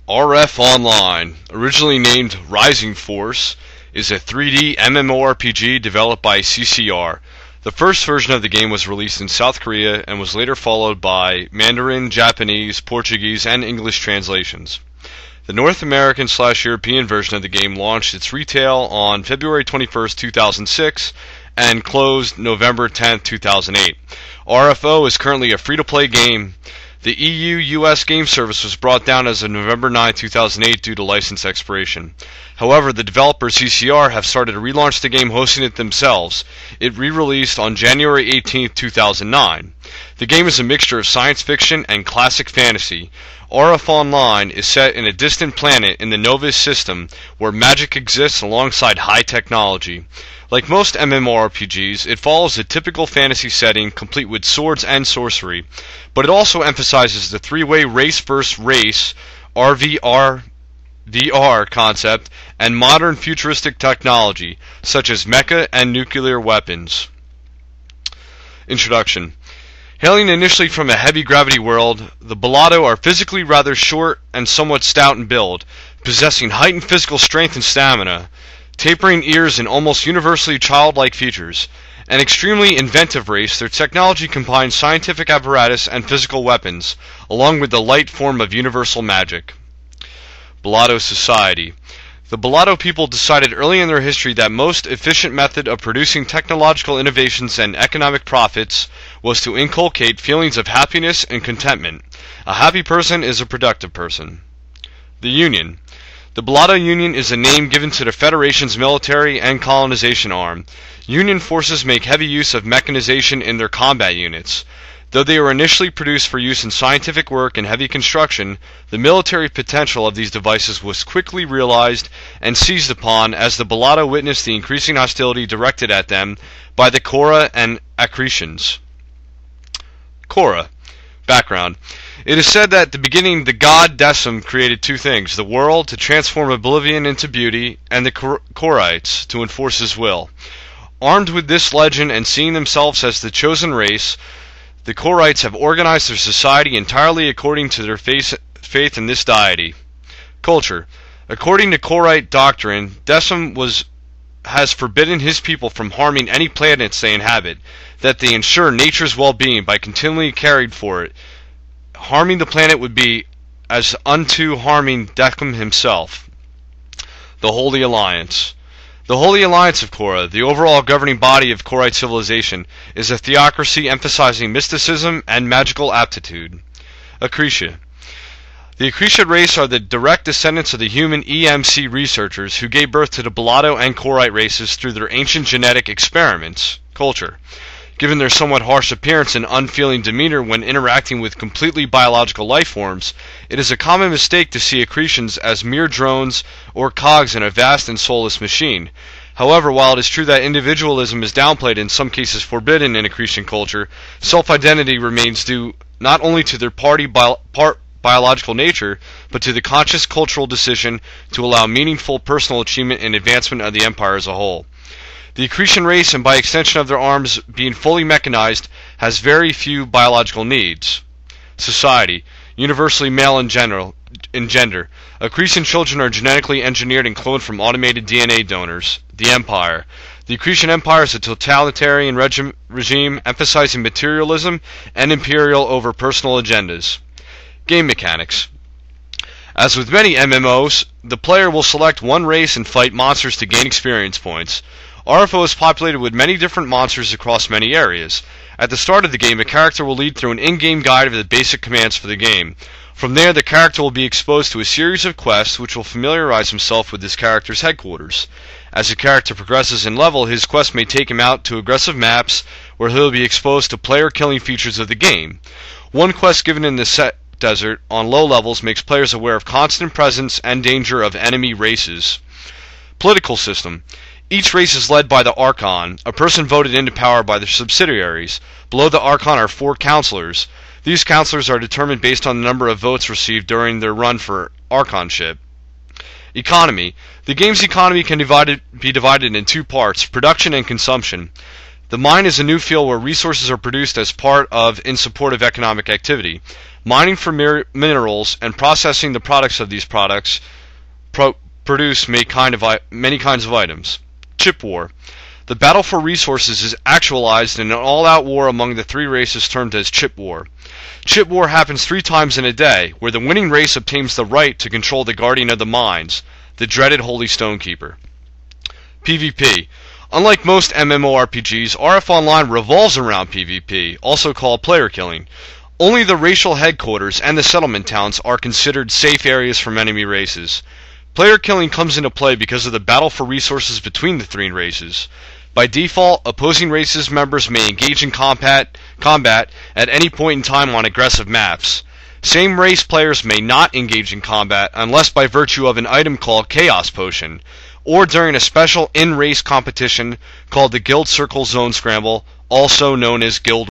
RF Online, originally named Rising Force, is a 3D MMORPG developed by CCR. The first version of the game was released in South Korea and was later followed by Mandarin, Japanese, Portuguese, and English translations. The North American/European version of the game launched its retail on February 21, 2006 and closed November 10, 2008. RFO is currently a free-to-play game. The EU-US game service was brought down as of November 9, 2008 due to license expiration. However, the developers CCR have started to relaunch the game, hosting it themselves. It re-released on January 18, 2009. The game is a mixture of science fiction and classic fantasy. RF Online is set in a distant planet in the Novus system where magic exists alongside high technology. Like most MMORPGs, it follows a typical fantasy setting complete with swords and sorcery, but it also emphasizes the three-way race versus race (RVR) VR concept and modern futuristic technology such as mecha and nuclear weapons. Introduction. Hailing initially from a heavy gravity world, the Balado are physically rather short and somewhat stout in build, possessing heightened physical strength and stamina, tapering ears and almost universally childlike features. An extremely inventive race, their technology combines scientific apparatus and physical weapons, along with the light form of universal magic. Balado Society. The Balado people decided early in their history that most efficient method of producing technological innovations and economic profits was to inculcate feelings of happiness and contentment. A happy person is a productive person. The Union. The Balado Union is a name given to the Federation's military and colonization arm. Union forces make heavy use of mechanization in their combat units. Though they were initially produced for use in scientific work and heavy construction, the military potential of these devices was quickly realized and seized upon as the Balado witnessed the increasing hostility directed at them by the Kora and Accretians. Kora. Background. It is said that at the beginning the god Decim created two things, the world to transform oblivion into beauty, and the Koraites to enforce his will. Armed with this legend and seeing themselves as the chosen race, the Koraites have organized their society entirely according to their faith in this deity. Culture. According to Korite doctrine, Decim has forbidden his people from harming any planets they inhabit, that they ensure nature's well-being by continually caring for it. Harming the planet would be as unto harming Decim himself. The Holy Alliance. The Holy Alliance of Kora, the overall governing body of Korite civilization, is a theocracy emphasizing mysticism and magical aptitude. Accretia. The Accretia race are the direct descendants of the human EMC researchers who gave birth to the Balado and Korite races through their ancient genetic experiments. Culture. Given their somewhat harsh appearance and unfeeling demeanor when interacting with completely biological life forms, it is a common mistake to see Accretians as mere drones or cogs in a vast and soulless machine. However, while it is true that individualism is downplayed, in some cases forbidden in Accretian culture, self-identity remains due not only to their biological nature, but to the conscious cultural decision to allow meaningful personal achievement and advancement of the empire as a whole. The Accretian race, and by extension of their arms being fully mechanized, has very few biological needs. Society. Universally male in gender. Accretian children are genetically engineered and cloned from automated DNA donors. The Empire. The Accretian Empire is a totalitarian regime emphasizing materialism and imperial over personal agendas. Game mechanics. As with many MMOs, the player will select one race and fight monsters to gain experience points. RFO is populated with many different monsters across many areas. At the start of the game, a character will lead through an in-game guide of the basic commands for the game. From there, the character will be exposed to a series of quests which will familiarize himself with his character's headquarters. As the character progresses in level, his quest may take him out to aggressive maps where he'll be exposed to player-killing features of the game. One quest given in the set desert on low levels makes players aware of constant presence and danger of enemy races. Political system. Each race is led by the Archon, a person voted into power by their subsidiaries. Below the Archon are 4 counselors. These counselors are determined based on the number of votes received during their run for Archonship. Economy. The game's economy can be divided in 2 parts, production and consumption. The mine is a new field where resources are produced as part of in support of economic activity. Mining for minerals and processing the products of these products produce many kinds of items. Chip war. The battle for resources is actualized in an all-out war among the three races termed as chip war. Chip war happens 3 times in a day, where the winning race obtains the right to control the guardian of the mines, the dreaded Holy Stonekeeper. PvP. Unlike most MMORPGs, RF Online revolves around PvP, also called player killing. Only the racial headquarters and the settlement towns are considered safe areas from enemy races. Player killing comes into play because of the battle for resources between the 3 races. By default, opposing races members may engage in combat at any point in time on aggressive maps. Same race players may not engage in combat unless by virtue of an item called Chaos Potion, or during a special in-race competition called the Guild Circle Zone Scramble, also known as Guild